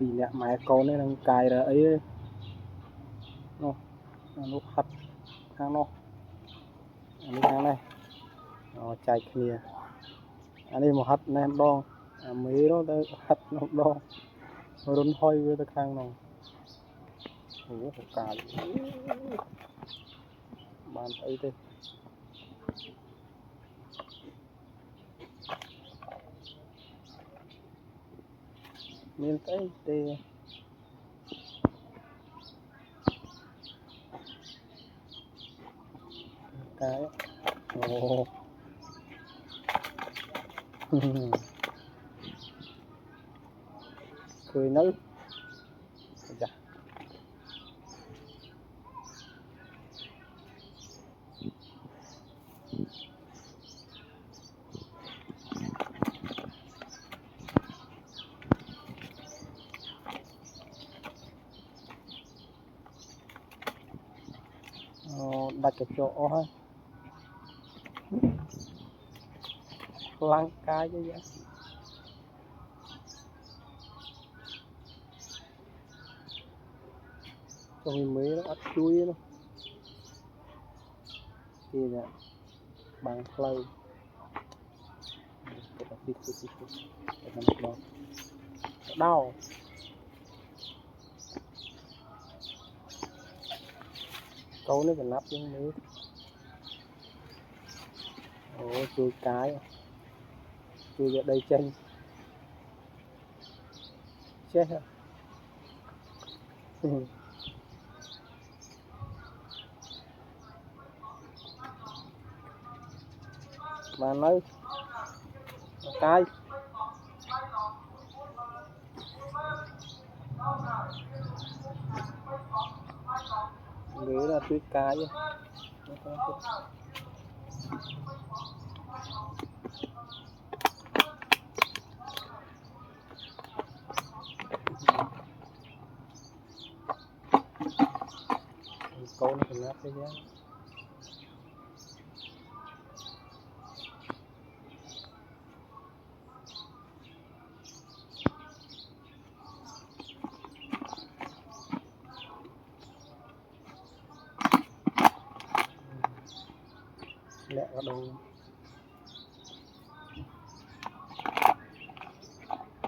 vì nè mẹ con ấy đang cài ra ấy nó hắt hang nó anh hang này nó chạy kia anh đi một hắt này đong mấy đó hắt nó đong run hoi với cái khang nó ủa cả bàn ấy đây miền tây tê cái ồ cười nấu dạ đặt cái chỗ ha lăng cái chứ vậy cho mình mới nó ắt chuối nó thì nè bằng lâu đau câu nó còn nắp những mấy ồ chui cái chui ở đây chân chết hả mà nói cái nghĩ là chui cái chứ câu nó còn nắp cái giá lẹ ở đâu